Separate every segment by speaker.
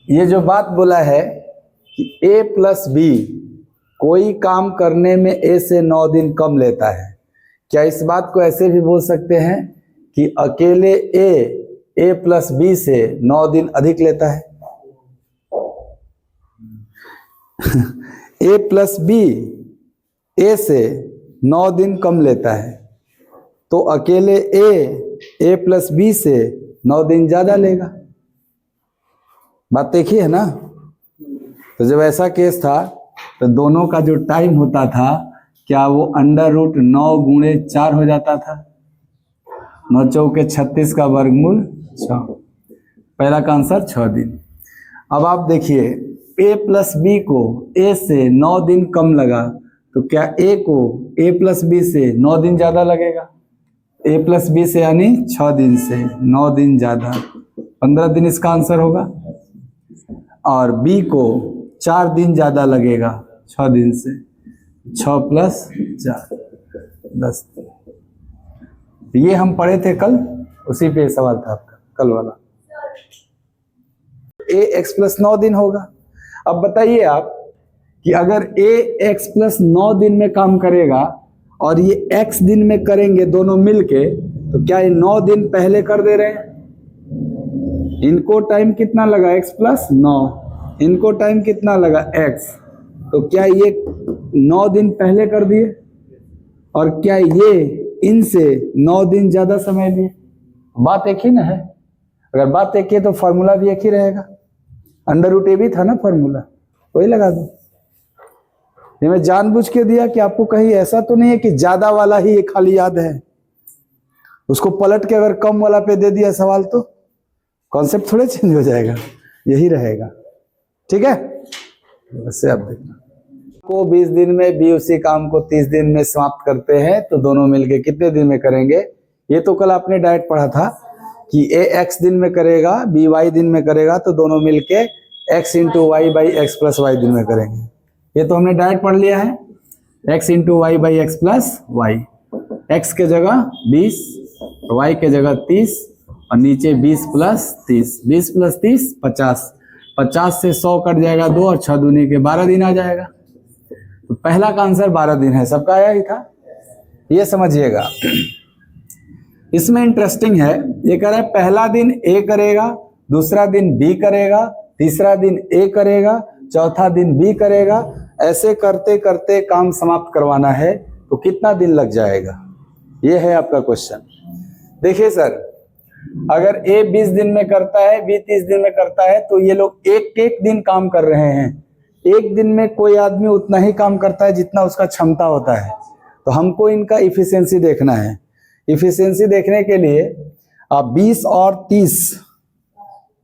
Speaker 1: ये जो बात बोला है कि ए प्लस बी कोई काम करने में ए से 9 दिन कम लेता है, क्या इस बात को ऐसे भी बोल सकते हैं कि अकेले ए प्लस बी से 9 दिन अधिक लेता है? ए प्लस बी ए से 9 दिन कम लेता है, तो अकेले ए प्लस बी से 9 दिन ज्यादा लेगा। बात देखिए है ना। तो जब ऐसा केस था तो दोनों का जो टाइम होता था, क्या वो √9 गुणे 4 हो जाता था? 9 चौके 36 का वर्गमूल 6। पहला का आंसर 6 दिन। अब आप देखिए ए प्लस बी को ए से 9 दिन कम लगा, तो क्या ए को ए प्लस बी से 9 दिन ज्यादा लगेगा? ए प्लस बी से यानी 6 दिन से 9 दिन ज्यादा, 15 दिन इसका आंसर होगा। और बी को 4 दिन ज्यादा लगेगा 6 दिन से, 6 + 4 10। ये हम पढ़े थे कल, उसी पे सवाल था आपका कल वाला। ए एक्स प्लस 9 दिन होगा। अब बताइए आप कि अगर ए एक्स प्लस 9 दिन में काम करेगा और ये x दिन में करेंगे दोनों मिलके, तो क्या ये 9 दिन पहले कर दे रहे हैं? इनको टाइम कितना लगा x प्लस 9, इनको टाइम कितना लगा x, तो क्या ये 9 दिन पहले कर दिए? और क्या ये इनसे 9 दिन ज्यादा समय लिए? बात एक ही ना है। अगर बात एक ही है तो फॉर्मूला भी एक ही रहेगा। √a भी था ना फॉर्मूला, वही लगा दो। ये मैं जानबूझ के दिया कि आपको कहीं ऐसा तो नहीं है कि ज्यादा वाला ही ये खाली याद है, उसको पलट के अगर कम वाला पे दे दिया सवाल तो कॉन्सेप्ट थोड़े चेंज हो जाएगा, यही रहेगा। ठीक है, वैसे आप देखना को 20 दिन में, बी उसी काम को 30 दिन में समाप्त करते हैं, तो दोनों मिलके कितने दिन में करेंगे? ये तो कल आपने डायरेक्ट पढ़ा था कि ए x दिन में करेगा, बी y दिन में करेगा, तो दोनों मिलके x × y/x + y दिन में करेंगे। ये तो हमने डायरेक्ट पढ़ लिया है, x × y/x + y। x के जगह 20, y के जगह 30 और नीचे 20 + 30, 20 + 30 50, 50 से 100 कट जाएगा 2 और 6 दूनी के 12 दिन आ जाएगा। तो पहला का आंसर 12 दिन है, सबका आया ही था, ये समझिएगा। इसमें इंटरेस्टिंग है, ये कह रहा है पहला दिन ए करेगा, दूसरा दिन बी करेगा, तीसरा दिन ए करेगा, चौथा दिन बी करेगा। ऐसे करते करते काम समाप्त करवाना है तो कितना दिन लग जाएगा? ये है आपका क्वेश्चन। देखिए सर, अगर ए 20 दिन में करता है, बी 30 दिन में करता है, तो ये लोग एक दिन काम कर रहे हैं। एक दिन में कोई आदमी उतना ही काम करता है जितना उसका क्षमता होता है। तो हमको इनका इफिशियंसी देखना है। इफिशियंसी देखने के लिए आप 20 और 30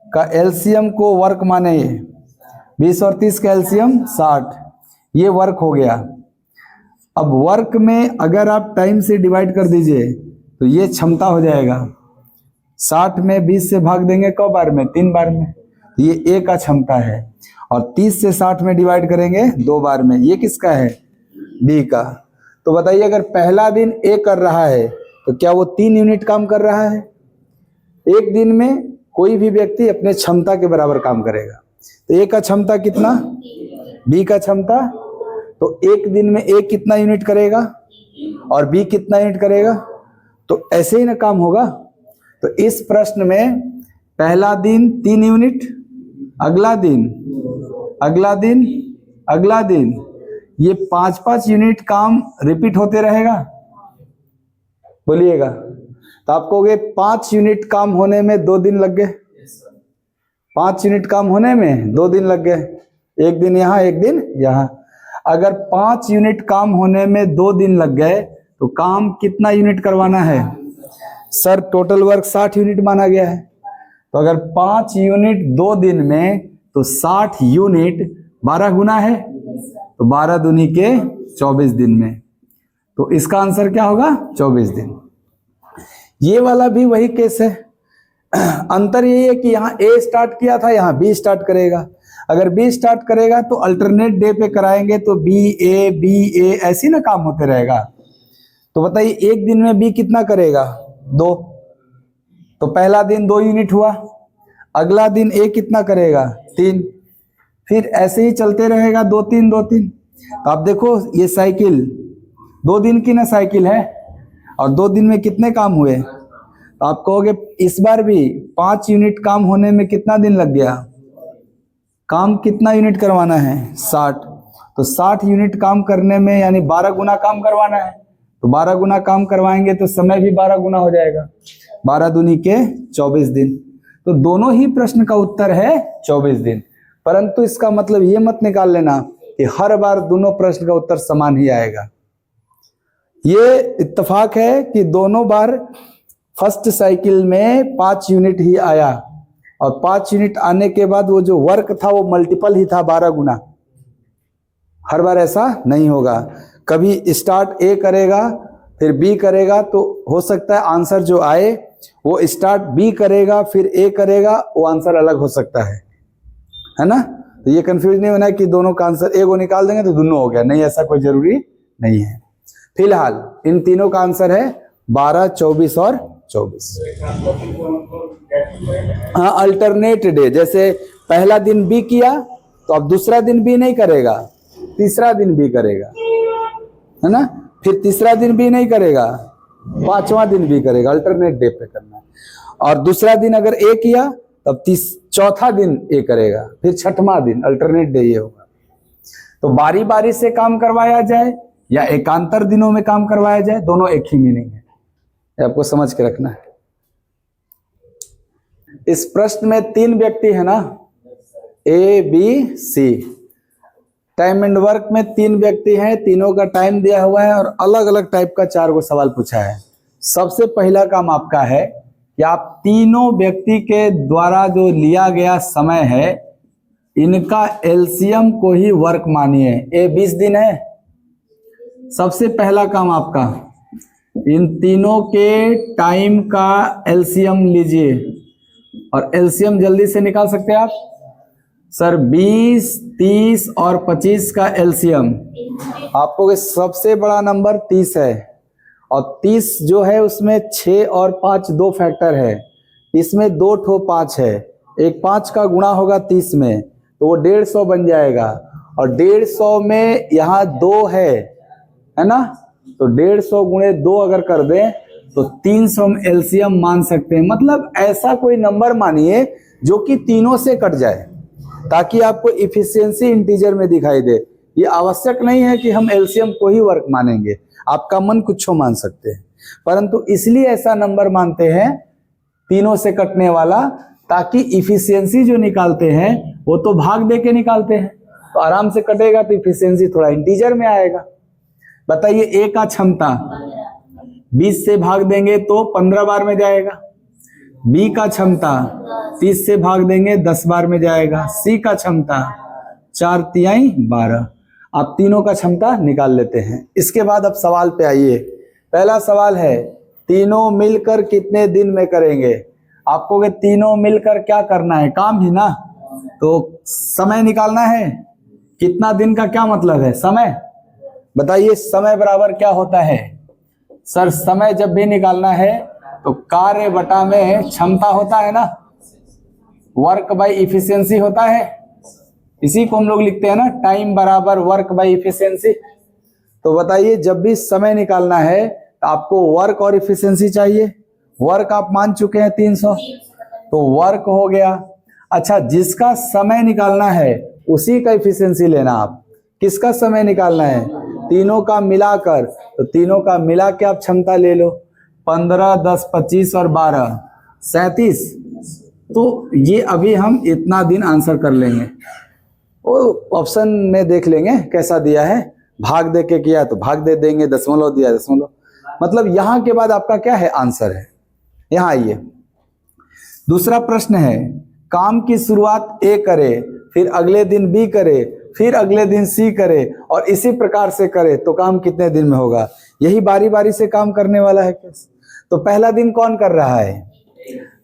Speaker 1: का एलसीएम को वर्क माने, 20 और 30 का एलसीएम 60, ये वर्क हो गया। अब वर्क में अगर आप टाइम से डिवाइड कर दीजिए तो ये क्षमता हो जाएगा। 60 में 20 से भाग देंगे कब बार में? 3 बार में, ये ए का क्षमता है। और 30 से 60 में डिवाइड करेंगे 2 बार में, ये किसका है? बी का। तो बताइए अगर पहला दिन ए कर रहा है तो क्या वो 3 यूनिट काम कर रहा है? एक दिन में कोई भी व्यक्ति अपने क्षमता के बराबर काम करेगा। तो ए का क्षमता कितना, बी का क्षमता, तो एक दिन में ए कितना यूनिट करेगा और बी कितना यूनिट करेगा? तो ऐसे ही ना काम होगा। तो इस प्रश्न में पहला दिन 3 यूनिट, अगला दिन, अगला दिन, अगला दिन, ये 5-5 यूनिट काम रिपीट होते रहेगा। बोलिएगा, तो आप कहोगे 5 यूनिट काम होने में 2 दिन लग गए। 5 यूनिट काम होने में 2 दिन लग गए, एक दिन यहाँ एक दिन यहाँ। अगर 5 यूनिट काम होने में 2 दिन लग गए तो काम कितना यूनिट करवाना है? सर टोटल वर्क 60 यूनिट माना गया है। तो अगर 5 यूनिट 2 दिन में, तो 60 यूनिट 12 गुना है, तो 12 दूनी के 24 दिन में। तो इसका आंसर क्या होगा? 24 दिन। ये वाला भी वही केस है। अंतर यही है कि यहाँ ए स्टार्ट किया था, यहाँ बी स्टार्ट करेगा। अगर बी स्टार्ट करेगा तो अल्टरनेट डे पे कराएंगे, तो बी ए ऐसी ना काम होते रहेगा। तो बताइए एक दिन में बी कितना करेगा? 2। तो पहला दिन 2 यूनिट हुआ, अगला दिन ए कितना करेगा 3, फिर ऐसे ही चलते रहेगा 2 3 2 3। तो आप देखो ये साइकिल 2 दिन की ना साइकिल है, और 2 दिन में कितने काम हुए। तो आप कहोगे इस बार भी 5 यूनिट काम होने में कितना दिन लग गया, काम कितना यूनिट करवाना है 60। तो 60 यूनिट काम करने में यानी 12 गुना काम करवाना है, तो 12 गुना काम करवाएंगे तो समय भी 12 गुना हो जाएगा, 12 दूनी के 24 दिन। तो दोनों ही प्रश्न का उत्तर है 24 दिन। परंतु इसका मतलब ये मत निकाल लेना कि हर बार दोनों प्रश्न का उत्तर समान ही आएगा। ये इत्तेफाक है कि दोनों बार फर्स्ट साइकिल में 5 यूनिट ही आया, और 5 यूनिट आने के बाद वो जो वर्क था वो मल्टीपल ही था 12 गुना। हर बार ऐसा नहीं होगा, कभी स्टार्ट ए करेगा फिर बी करेगा, तो हो सकता है आंसर जो आए वो स्टार्ट बी करेगा फिर ए करेगा, वो आंसर अलग हो सकता है ना। तो ये कंफ्यूज नहीं होना कि दोनों का आंसर ए को निकाल देंगे तो दोनों हो गया, नहीं, ऐसा कोई जरूरी नहीं है। फिलहाल इन तीनों का आंसर है 12, 24 और 24। हाँ, अल्टरनेट डे, जैसे पहला दिन बी किया तो अब दूसरा दिन बी नहीं करेगा, तीसरा दिन बी करेगा, है ना, फिर तीसरा दिन बी नहीं करेगा, 5वां दिन बी करेगा, अल्टरनेट डे पे करना है। और दूसरा दिन अगर ए किया तब चौथा दिन ए करेगा, फिर 6वां दिन, अल्टरनेट डे ये होगा। तो बारी बारी से काम करवाया जाए या एकांतर दिनों में काम करवाया जाए, दोनों एक ही मीनिंग है, आपको समझ के रखना है। इस प्रश्न में 3 व्यक्ति है ना, A B C. Time and work में 3 व्यक्ति हैं, तीनों का टाइम दिया हुआ है और अलग अलग टाइप का 4 गो सवाल पूछा है। सबसे पहला काम आपका है कि आप तीनों व्यक्ति के द्वारा जो लिया गया समय है इनका एलसीएम को ही वर्क मानिए। ए 20 दिन है, सबसे पहला काम आपका इन तीनों के टाइम का एलसीएम लीजिए, और एलसीएम जल्दी से निकाल सकते हैं आप सर। 20, 30 और 25 का एलसीएम आपको सबसे बड़ा नंबर 30 है, और 30 जो है उसमें 6 और 5 2 फैक्टर है, इसमें 2 ठो 5 है, एक 5 का गुणा होगा 30 में तो वो 150 बन जाएगा, और 150 में यहाँ 2 है ना, तो 150 गुणे 2 अगर कर दें तो 300 हम एलसीएम मान सकते हैं। मतलब ऐसा कोई नंबर मानिए जो कि तीनों से कट जाए ताकि आपको इफिशियंसी इंटीजर में दिखाई दे। ये आवश्यक नहीं है कि हम एलसीएम को ही वर्क मानेंगे, आपका मन कुछ मान सकते हैं, परंतु इसलिए ऐसा नंबर मानते हैं तीनों से कटने वाला, ताकि इफिशियंसी जो निकालते हैं वो तो भाग दे के निकालते हैं, तो आराम से कटेगा, तो इफिशियंसी थोड़ा इंटीजर में आएगा। बताइए ए का क्षमता 20 से भाग देंगे तो 15 बार में जाएगा, बी का क्षमता 30 से भाग देंगे 10 बार में जाएगा, सी का क्षमता 4 तिहाई 12। आप तीनों का क्षमता निकाल लेते हैं। इसके बाद अब सवाल पे आइए। पहला सवाल है तीनों मिलकर कितने दिन में करेंगे। आपको के तीनों मिलकर क्या करना है, काम ही ना, तो समय निकालना है। कितना दिन का क्या मतलब है, समय। बताइए समय बराबर क्या होता है सर। समय जब भी निकालना है तो कार्य बटा में क्षमता होता है ना, वर्क बाय इफिशियंसी होता है, इसी को हम लोग लिखते हैं ना, टाइम बराबर वर्क बाय इफिशियंसी। तो बताइए जब भी समय निकालना है तो आपको वर्क और इफिशियंसी चाहिए। वर्क आप मान चुके हैं 300, तो वर्क हो गया। अच्छा, जिसका समय निकालना है उसी का इफिशियंसी लेना। आप किसका समय निकालना है, तीनों का मिलाकर, तो तीनों का मिला के आप क्षमता ले लो। 15, 10, 25 और 12 37। तो ये अभी हम इतना दिन आंसर कर लेंगे, वो ऑप्शन में देख लेंगे कैसा दिया है। भाग दे के किया तो भाग दे देंगे, दशमलव दिया दशमलव। मतलब यहां के बाद आपका क्या है, आंसर है। यहां आइए, दूसरा प्रश्न है काम की शुरुआत ए करे, फिर अगले दिन बी करे, फिर अगले दिन सी करे और इसी प्रकार से करे तो काम कितने दिन में होगा। यही बारी बारी से काम करने वाला है केस। तो पहला दिन कौन कर रहा है,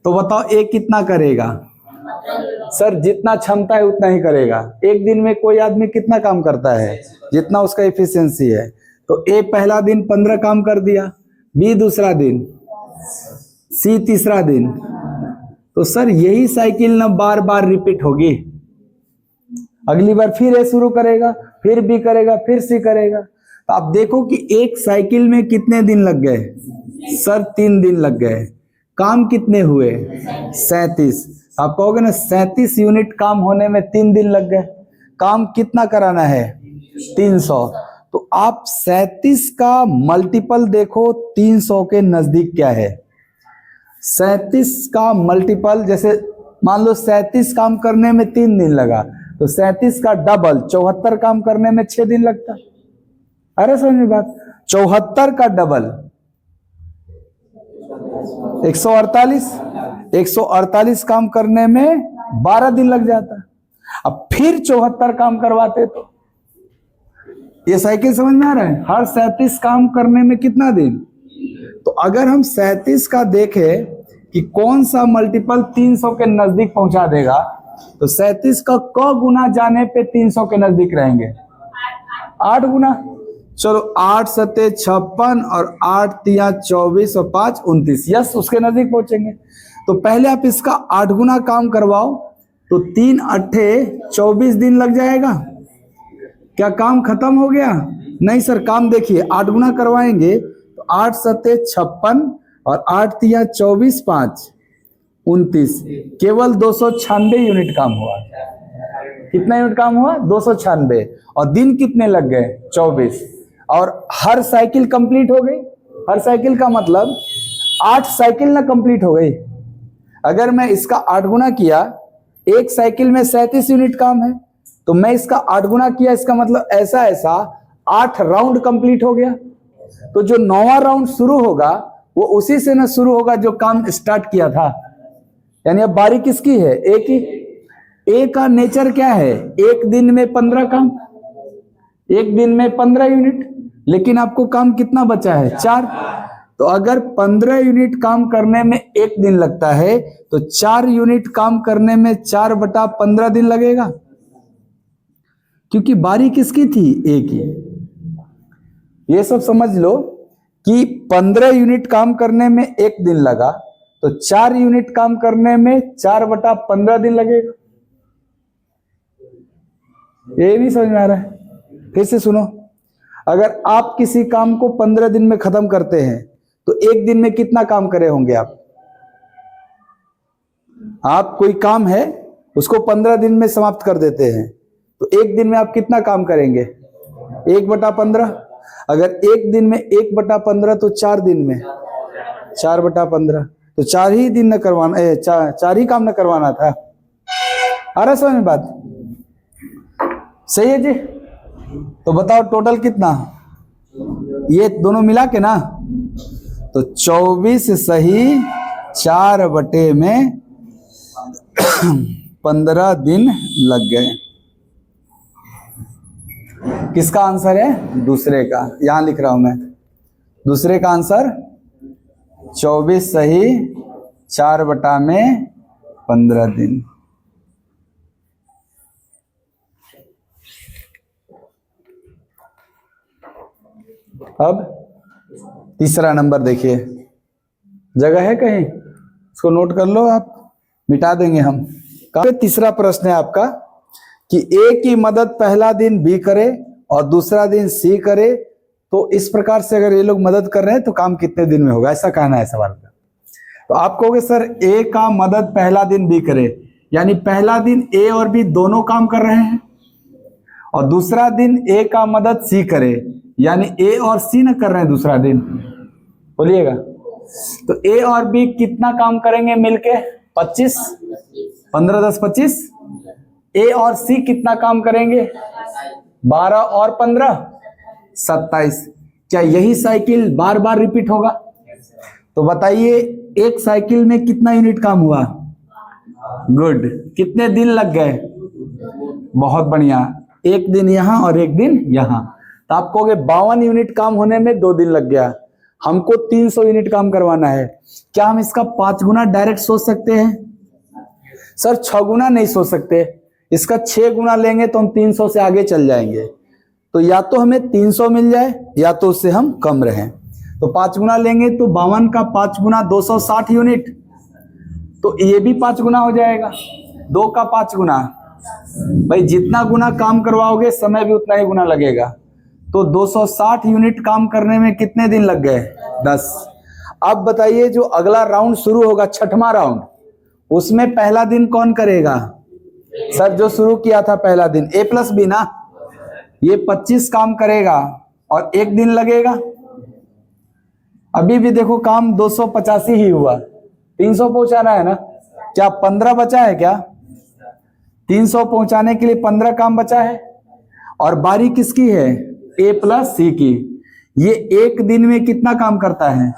Speaker 1: तो बताओ ए कितना करेगा। सर जितना क्षमता है उतना ही करेगा। एक दिन में कोई आदमी कितना काम करता है, जितना उसका एफिशिएंसी है। तो ए पहला दिन 15 काम कर दिया, बी दूसरा दिन, सी तीसरा दिन, तो सर यही साइकिल ना बार बार रिपीट होगी, अगली बार फिर ए शुरू करेगा, फिर बी करेगा, फिर सी करेगा। तो आप देखो कि एक साइकिल में कितने दिन लग गए सर? 3 दिन लग गए। काम कितने हुए? 37। आप कहोगे ना 37 यूनिट काम होने में 3 दिन लग गए। काम कितना कराना है? 300। तो आप 37 का मल्टीपल देखो 300 के नजदीक क्या है। 37 का मल्टीपल, जैसे मान लो 37 काम करने में 3 दिन लगा, तो 37 का डबल 74 काम करने में 6 दिन लगता। अरे समझ में बात? 74 का डबल 148, 148 काम करने में 12 दिन लग जाता। अब फिर 74 काम करवाते तो ये साइकिल समझ में आ रहा है? हर 37 काम करने में कितना दिन? तो अगर हम 37 का देखें कि कौन सा मल्टीपल 300 के नजदीक पहुंचा देगा, तो 37 का क गुना जाने पे 300 के नजदीक रहेंगे? 8 गुना। चलो 8 सत्ते 56 और 8 तिया 24 और 5 29, यस उसके नजदीक पहुंचेंगे। तो पहले आप इसका 8 गुना काम करवाओ, तो 3 अट्ठे 24 दिन लग जाएगा। क्या काम खत्म हो गया? नहीं सर, काम देखिए 8 गुना करवाएंगे तो 8 सत्ते 56 और 8 तिया 24 5 29, केवल 296 यूनिट काम हुआ। कितना यूनिट काम हुआ? 296। और दिन कितने लग गए? 24। और हर साइकिल कंप्लीट हो गई। हर साइकिल का मतलब 8 साइकिल ना कंप्लीट हो गई। अगर मैं इसका 8 गुना किया, एक साइकिल में 37 यूनिट काम है, तो मैं इसका 8 गुना किया, इसका मतलब ऐसा 8 राउंड कंप्लीट हो गया। तो जो 9वां राउंड शुरू होगा वो उसी से ना शुरू होगा जो काम स्टार्ट किया था। यानी अब बारी किसकी है? ए की। ए का नेचर क्या है? एक दिन में 15 काम, एक दिन में 15 यूनिट, लेकिन आपको काम कितना बचा है? 4। तो अगर 15 यूनिट काम करने में 1 दिन लगता है, तो 4 यूनिट काम करने में 4/15 दिन लगेगा, क्योंकि बारी किसकी थी? ए की। ये सब समझ लो कि 15 यूनिट काम करने में 1 दिन लगा, तो 4 यूनिट काम करने में 4/15 दिन लगेगा। ये नहीं समझ में आ रहा है? फिर से सुनो, अगर आप किसी काम को 15 दिन में खत्म करते हैं, तो 1 दिन में कितना काम करे होंगे आप? आप कोई काम है उसको 15 दिन में समाप्त कर देते हैं, तो 1 दिन में आप कितना काम करेंगे? 1/15। अगर 1 दिन में 1/15, तो 4 दिन में 4/15, तो 4 ही दिन न करवाना, 4 ही काम न करवाना था। आ रहा समझ में बात? सही है जी। तो बताओ टोटल कितना? ये दोनों मिला के ना, तो 24 सही 4/15 दिन लग गए। किसका आंसर है? दूसरे का। यहां लिख रहा हूं मैं, दूसरे का आंसर 24 सही 4/15 दिन। अब तीसरा नंबर देखिए, जगह है कहीं? इसको नोट कर लो, आप मिटा देंगे हम। तीसरा प्रश्न है आपका कि ए की मदद पहला दिन बी करे और दूसरा दिन सी करे, तो इस प्रकार से अगर ये लोग मदद कर रहे हैं तो काम कितने दिन में होगा, ऐसा कहना है सवाल का। तो आप कहोगे सर ए का मदद पहला दिन बी करे, यानी पहला दिन ए और बी दोनों काम कर रहे हैं, और दूसरा दिन ए का मदद सी करे, यानी ए और सी न कर रहे हैं दूसरा दिन। बोलिएगा, तो ए और बी कितना काम करेंगे मिलके? 25। 15 10 25। ए और सी कितना काम करेंगे? 12 और 15 27। क्या यही साइकिल बार बार रिपीट होगा? तो बताइए एक साइकिल में कितना यूनिट काम हुआ? गुड। कितने दिन लग गए? बहुत बढ़िया, 1 दिन यहां और 1 दिन यहां। तो आप कहोगे 52 यूनिट काम होने में 2 दिन लग गया, हमको 300 यूनिट काम करवाना है। क्या हम इसका 5 गुना डायरेक्ट सोच सकते हैं? सर 6 गुना नहीं सोच सकते, इसका 6 गुना लेंगे तो हम 300 से आगे चल जाएंगे। तो या तो हमें 300 मिल जाए या तो उससे हम कम रहें। तो 5 गुना लेंगे तो 52 का 5 गुना 260 यूनिट। तो ये भी 5 गुना हो जाएगा, 2 का 5 गुना। भाई जितना गुना काम करवाओगे समय भी उतना ही गुना लगेगा। तो 260 यूनिट काम करने में कितने दिन लग गए? 10। अब बताइए जो अगला राउंड शुरू होगा, छठवां राउंड, उसमें पहला दिन कौन करेगा? सर जो शुरू किया था पहला दिन A+B ना, ये 25 काम करेगा और 1 दिन लगेगा। अभी भी देखो काम 285 ही हुआ, 300 पहुंचाना है ना। क्या 15 बचा है क्या? 300 पहुंचाने के लिए 15 काम बचा है। और बारी किसकी है? A+C की। ये 1 दिन में कितना काम करता है?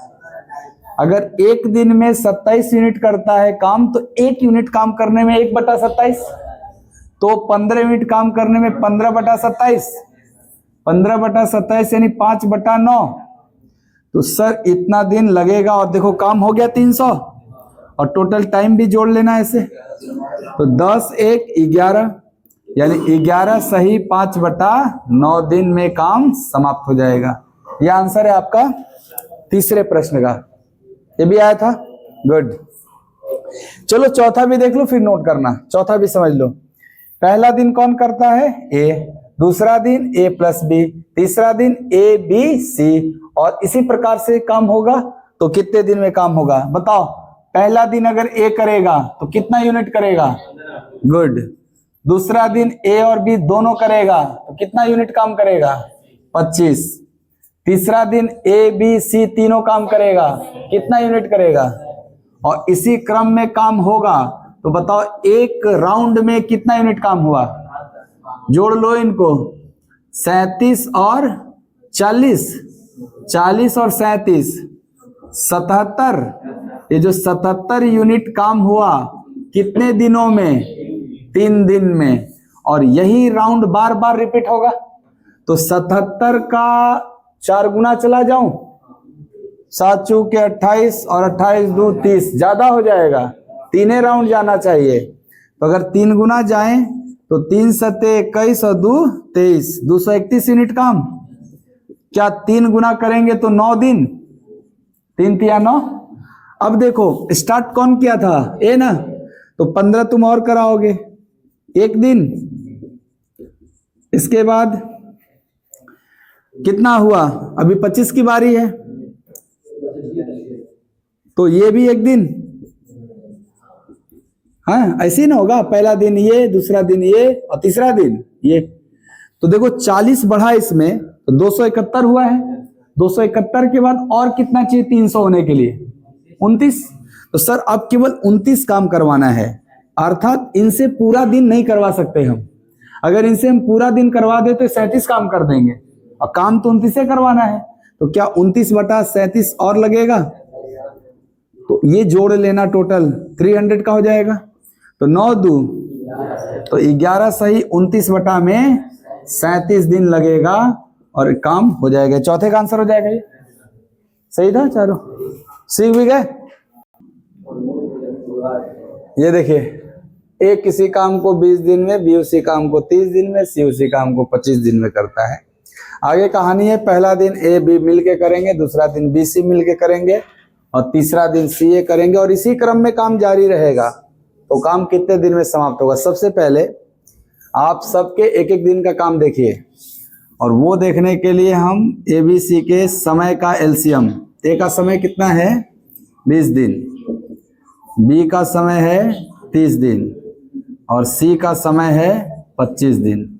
Speaker 1: अगर 1 दिन में 27 यूनिट करता है काम, तो 1 यूनिट काम करने में 1/27, तो 15 यूनिट काम करने में 15/27, 15/27 यानी 5/9। तो सर इतना दिन लगेगा। और देखो काम हो गया 300 और टोटल टाइम भी जोड़ लेना ऐसे, तो 10 1 11 यानी 11 सही 5/9 दिन में काम समाप्त हो जाएगा। यह आंसर है आपका तीसरे प्रश्न का। ये भी आया था, गुड। चलो चौथा भी देख लो फिर नोट करना, चौथा भी समझ लो। पहला दिन कौन करता है? A, दूसरा दिन A+B, तीसरा दिन ABC, और इसी प्रकार से काम होगा। तो कितने दिन में काम होगा बताओ? पहला दिन अगर A करेगा तो कितना यूनिट करेगा? गुड। दूसरा दिन A और B दोनों करेगा तो कितना यूनिट काम करेगा? 25। तीसरा दिन ABC तीनों काम करेगा, कितना यूनिट करेगा? और इसी क्रम में काम होगा। तो बताओ एक राउंड में कितना यूनिट काम हुआ? जोड़ लो इनको, 37 और 40, 40 और 37, 77। ये जो 77 यूनिट काम हुआ कितने दिनों में? 3 दिन में। और यही राउंड बार बार रिपीट होगा। तो 77 का 4 गुना चला जाऊं, 7 चौके 28 और 28 2 30, ज्यादा हो जाएगा, 3 राउंड जाना चाहिए। तो अगर 3 गुना जाएं तो 3 सते 21 और 2 23, 231 यूनिट काम। क्या 3 गुना करेंगे तो 9 दिन, 3 तिया 9। अब देखो स्टार्ट कौन किया था? ए ना, तो 15 तुम और कराओगे 1 दिन। इसके बाद कितना हुआ? अभी 25 की बारी है, तो ये भी 1 दिन। हाँ ऐसे ही ना होगा, पहला दिन ये, दूसरा दिन ये और तीसरा दिन ये। तो देखो 40 बढ़ा इसमें तो 271 हुआ है। 271 के बाद और कितना चाहिए 300 होने के लिए? 29। तो सर अब केवल 29 काम करवाना है, अर्थात इनसे पूरा दिन नहीं करवा सकते हम। अगर इनसे हम पूरा दिन करवा दे तो 37 काम कर देंगे, और काम तो 29 से करवाना है। तो क्या 29/37 और लगेगा? तो ये जोड़ लेना, टोटल 300 का हो जाएगा। तो 9 2 तो 11 सही 29/37 दिन लगेगा और काम हो जाएगा। चौथे का आंसर हो जाएगा ये। सही था चारों? सीख भी गए? ये देखिए, ए किसी काम को 20 दिन में, बी उसी काम को 30 दिन में, सी उसी काम को 25 दिन में करता है। आगे कहानी है, पहला दिन ए बी मिलके करेंगे, दूसरा दिन बी सी मिलके करेंगे और तीसरा दिन सी ए करेंगे, और इसी क्रम में काम जारी रहेगा। तो काम कितने दिन में समाप्त होगा? सबसे पहले आप सबके एक एक दिन का काम देखिए, और वो देखने के लिए हम ABC के समय का एलसीएम। ए का समय कितना है? 20 दिन, बी का समय है 30 दिन और सी का समय है 25 दिन।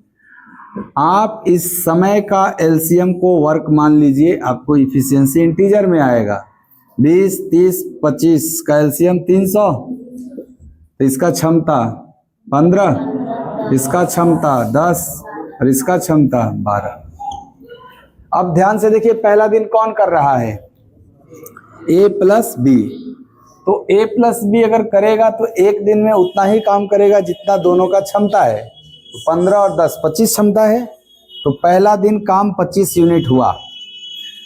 Speaker 1: आप इस समय का एलसीएम को वर्क मान लीजिए, आपको इफिशियंसी इंटीजर में आएगा। 20 30 25 का एलसीएम 300, तो इसका क्षमता 15, इसका क्षमता 10 और इसका क्षमता 12। अब ध्यान से देखिए, पहला दिन कौन कर रहा है? A+B। तो A+B अगर करेगा तो 1 दिन में उतना ही काम करेगा जितना दोनों का क्षमता है। तो 15 और 10 25 क्षमता है। तो पहला दिन काम 25 यूनिट हुआ।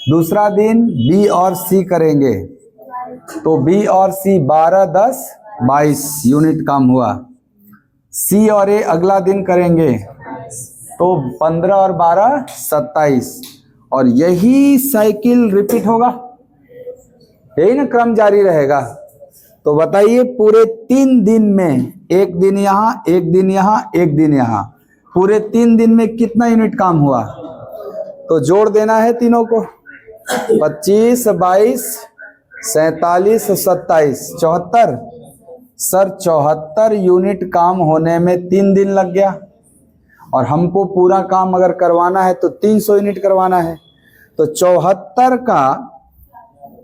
Speaker 1: दूसरा दिन B और C करेंगे, तो B और C 12 10 22 यूनिट काम हुआ। C और A अगला दिन करेंगे, तो 15 और 12 27, और यही साइकिल रिपीट होगा, यही ना क्रम जारी रहेगा। तो बताइए पूरे 3 दिन में, एक दिन यहाँ, एक दिन यहाँ, एक दिन यहाँ, पूरे 3 दिन में कितना यूनिट काम हुआ? तो जोड़ देना है तीनों को। 25, 22, 47, 27, 74। सर 74 यूनिट काम होने में 3 दिन लग गया, और हमको पूरा काम अगर करवाना है तो 300 यूनिट करवाना है। तो 74 का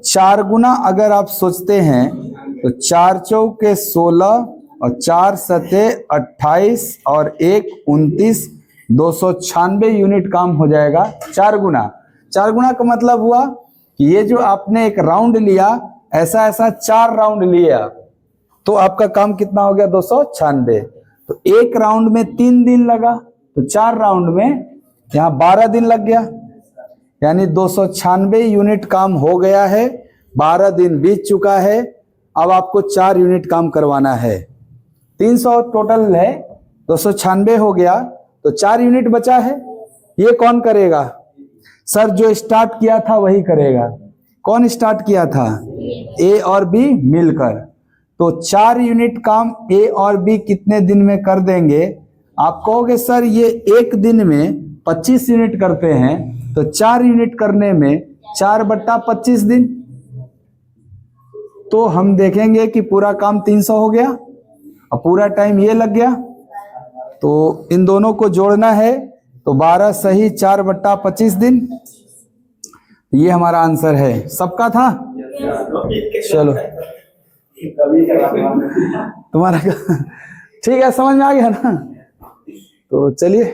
Speaker 1: 4 गुना अगर आप सोचते हैं तो 4 चौके 16 और 4 सते 28 और 1 29, 296 यूनिट काम हो जाएगा 4 गुना। 4 गुना का मतलब हुआ कि ये जो आपने एक राउंड लिया, ऐसा ऐसा 4 राउंड लिए आप, तो आपका काम कितना हो गया? 296। तो एक राउंड में 3 दिन लगा, तो 4 राउंड में यहाँ 12 दिन लग गया, यानी 296 यूनिट काम हो गया है। 12 दिन बीत चुका है, अब आपको 4 यूनिट काम करवाना है। 300 टोटल है, 296 हो गया, तो 4 यूनिट बचा है। ये कौन करेगा? सर जो स्टार्ट किया था वही करेगा। कौन स्टार्ट किया था? ए और बी मिलकर। तो 4 यूनिट काम ए और बी कितने दिन में कर देंगे? आप कहोगे सर ये एक दिन में 25 यूनिट करते हैं, तो 4 यूनिट करने में 4/25 दिन। तो हम देखेंगे कि पूरा काम 300 हो गया और पूरा टाइम ये लग गया। तो इन दोनों को जोड़ना है, तो 12 सही 4/25 दिन। ये हमारा आंसर है। सबका था? चलो तुम्हारा ठीक है, समझ में आ गया ना? तो चलिए।